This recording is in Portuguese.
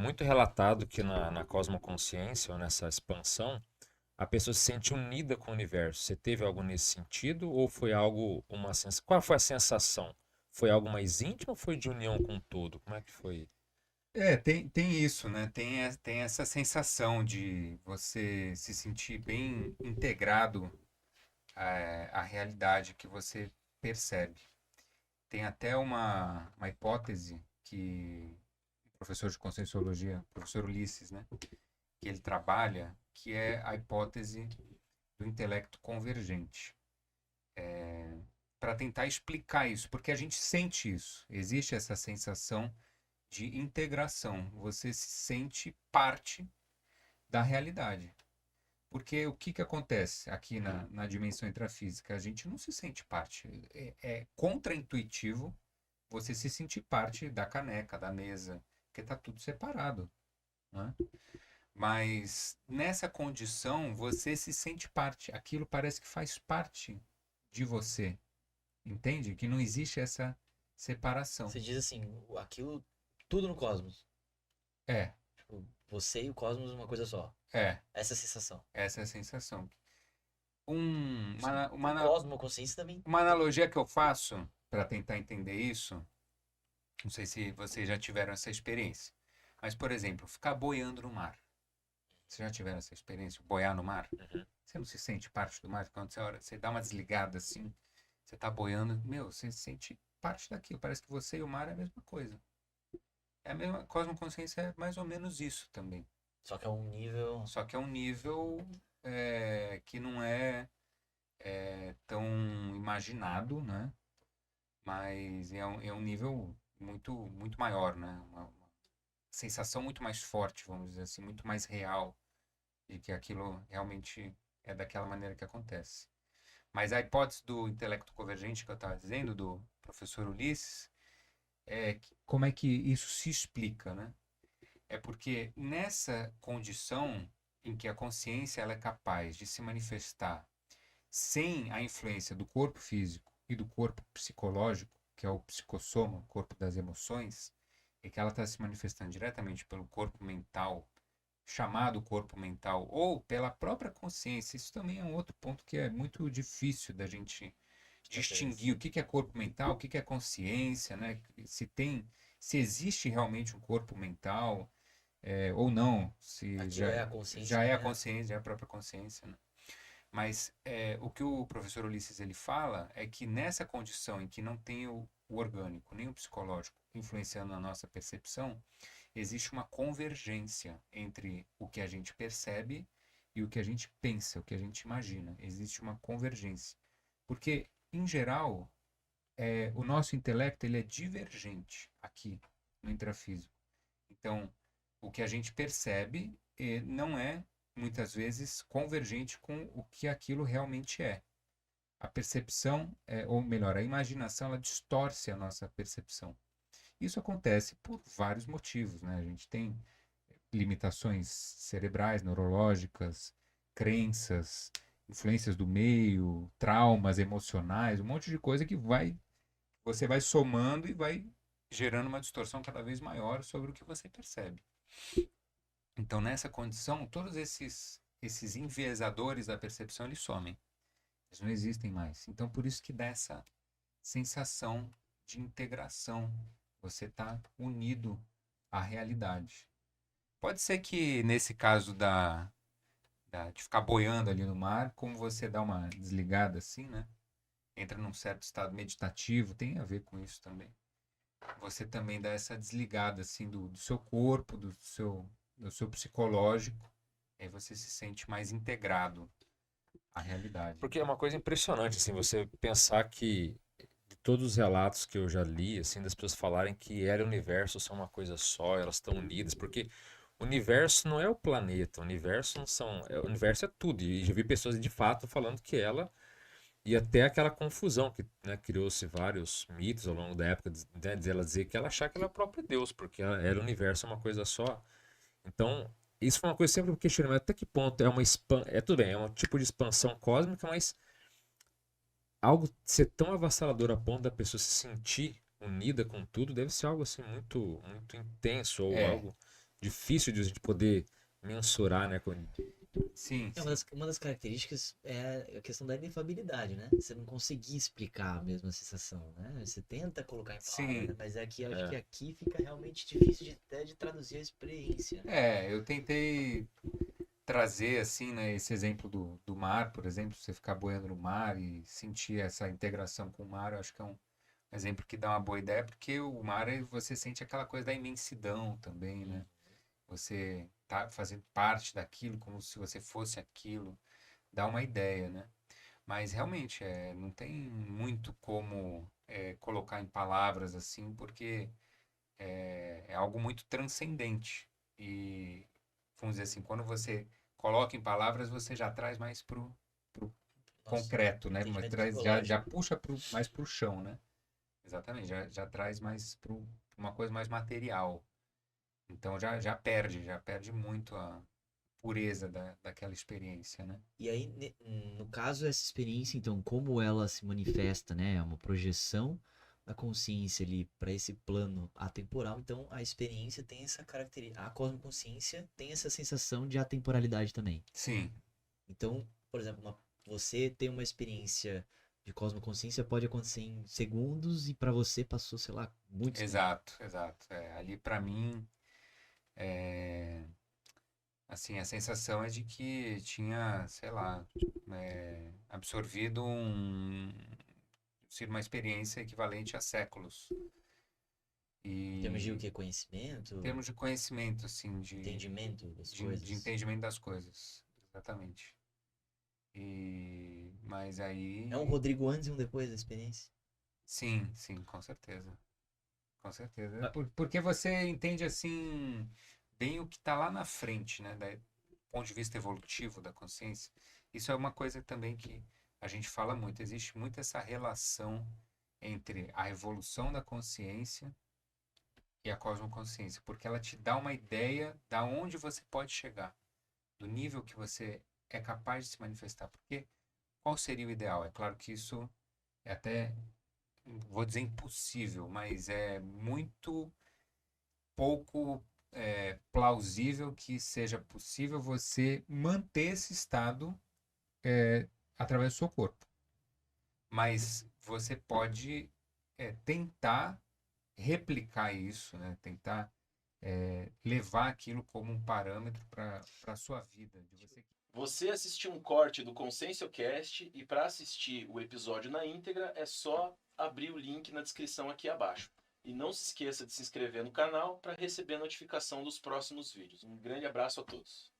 muito relatado que na cosmoconsciência, ou nessa expansão, a pessoa se sente unida com o universo. Você teve algo nesse sentido ou foi algo, uma sensação? Qual foi a sensação? Foi algo mais íntimo ou foi de união com o todo? Como é que foi? Tem isso, né? Tem essa sensação de você se sentir bem integrado à realidade que você percebe. Tem até uma hipótese que o professor de Conscienciologia, o professor Ulisses, né? Que ele trabalha, que é a hipótese do intelecto convergente, para tentar explicar isso, porque a gente sente isso. Existe essa sensação de integração. Você se sente parte da realidade. Porque o que acontece aqui na dimensão intrafísica? A gente não se sente parte. É contraintuitivo você se sentir parte da caneca, da mesa, porque está tudo separado. Né? Mas nessa condição, você se sente parte. Aquilo parece que faz parte de você. Entende? Que não existe essa separação. Você diz assim, aquilo, tudo no cosmos. É, Tipo, você e o cosmos uma coisa só. é. Essa é a sensação. Essa é a sensação. Sim. O cosmo, a consciência também. Uma analogia que eu faço para tentar entender isso, não sei se vocês já tiveram essa experiência, mas, por exemplo, ficar boiando no mar. Vocês já tiveram essa experiência? Boiar no mar? Uhum. Você não se sente parte do mar? Quando você dá uma desligada assim, você tá boiando, meu, você se sente parte daquilo. Parece que você e o mar é a mesma coisa. É a mesma, cosmoconsciência é mais ou menos isso também. Só que é um nível. Só que é um nível que não é tão imaginado, né? Mas é um nível muito maior, né? Uma sensação muito mais forte, vamos dizer assim, muito mais real de que aquilo realmente é daquela maneira que acontece. Mas a hipótese do intelecto convergente que eu estava dizendo, do professor Ulisses, como é que isso se explica, né? É porque nessa condição em que a consciência ela é capaz de se manifestar sem a influência do corpo físico e do corpo psicológico, que é o psicossoma, o corpo das emoções, e que ela está se manifestando diretamente pelo corpo mental, chamado corpo mental, ou pela própria consciência. Isso também é um outro ponto que é muito difícil da gente Certeza. distinguir o que é corpo mental, o que é consciência, né? Se existe realmente um corpo mental ou não, se Aquilo já, é a consciência, já é não a é? consciência, já é a própria consciência, né? Mas o que o professor Ulisses ele fala é que nessa condição em que não tem o orgânico nem o psicológico influenciando a nossa percepção, existe uma convergência entre o que a gente percebe e o que a gente pensa, o que a gente imagina. Existe uma convergência. Porque, em geral, o nosso intelecto ele é divergente aqui no intrafísico. Então, o que a gente percebe não é, muitas vezes, convergente com o que aquilo realmente é. A percepção, ou melhor, a imaginação, ela distorce a nossa percepção. Isso acontece por vários motivos, né? A gente tem limitações cerebrais, neurológicas, crenças, influências do meio, traumas emocionais, um monte de coisa que você vai somando e vai gerando uma distorção cada vez maior sobre o que você percebe. Então, nessa condição, todos esses enviesadores da percepção, eles somem. Eles não existem mais. Então, por isso que dá essa sensação de integração. Você está unido à realidade. Pode ser que, nesse caso de ficar boiando ali no mar, como você dá uma desligada assim, né? Entra num certo estado meditativo, tem a ver com isso também. Você também dá essa desligada assim do seu corpo, do seu psicológico, aí você se sente mais integrado à realidade. Porque é uma coisa impressionante, assim, você pensar que de todos os relatos que eu já li, assim, das pessoas falarem que ela e o universo são uma coisa só, elas estão unidas, porque o universo não é o planeta, o universo não são, o universo é tudo. E já vi pessoas de fato falando que ela e até aquela confusão que, né, criou-se vários mitos ao longo da época, né, de ela dizer que ela achava que ela é o próprio Deus, porque ela era o universo é uma coisa só. Então, isso foi uma coisa que sempre me questionei, mas até que ponto é uma tudo bem, é um tipo de expansão cósmica, mas algo ser tão avassalador a ponto da pessoa se sentir unida com tudo deve ser algo assim muito intenso ou É, algo. difícil de a gente poder mensurar, né? Sim, Uma das características é a questão da inefabilidade, né? Você não conseguir explicar a mesma sensação, né? Você tenta colocar em palavras, sim. né? Mas aqui acho que É. aqui fica realmente difícil até de traduzir a experiência, né? Eu tentei trazer, assim, né, esse exemplo do mar, por exemplo, você ficar boiando no mar e sentir essa integração com o mar, eu acho que é um exemplo que dá uma boa ideia, porque o mar, você sente aquela coisa da imensidão também, né? Você tá fazendo parte daquilo, como se você fosse aquilo, dá uma ideia, né? Mas realmente, não tem muito como colocar em palavras assim, porque é algo muito transcendente. E, vamos dizer assim, quando você coloca em palavras, você já traz mais pro Nosso concreto, né? Mas entendimento já psicológico. puxa mais pro chão, né? Exatamente, já traz mais uma coisa mais material. Então já perde muito a pureza daquela experiência, né? E aí, no caso, essa experiência, então, como ela se manifesta, né? É uma projeção da consciência ali para esse plano atemporal. Então, a experiência tem essa característica. A cosmoconsciência tem essa sensação de atemporalidade também. Sim, Então, por exemplo, você tem uma experiência de cosmoconsciência pode acontecer em segundos e para você passou, sei lá, muito tempo. exato, exato. Ali para mim, é, assim, a sensação é de que tinha, sei lá, absorvido sido uma experiência equivalente a séculos. Em termos de o E quê? em Conhecimento, termos de conhecimento, assim, entendimento das de coisas. entendimento das coisas, exatamente. Mas É um aí, Rodrigo antes e um depois da experiência. sim, sim, com certeza. Com certeza. Ah, Porque você entende assim bem o que está lá na frente, né? Do ponto de vista evolutivo da consciência. Isso é uma coisa também que a gente fala muito. Existe muito essa relação entre a evolução da consciência e a cosmoconsciência, porque ela te dá uma ideia da onde você pode chegar, do nível que você é capaz de se manifestar. Porque qual seria o ideal? É claro que isso é até, vou dizer impossível, mas é muito pouco plausível que seja possível você manter esse estado através do seu corpo. Mas você pode tentar replicar isso, né? Tentar levar aquilo como um parâmetro para a sua vida. Você assistiu um corte do ConsciencioCast e para assistir o episódio na íntegra é só abrir o link na descrição aqui abaixo. E não se esqueça de se inscrever no canal para receber a notificação dos próximos vídeos. Um grande abraço a todos.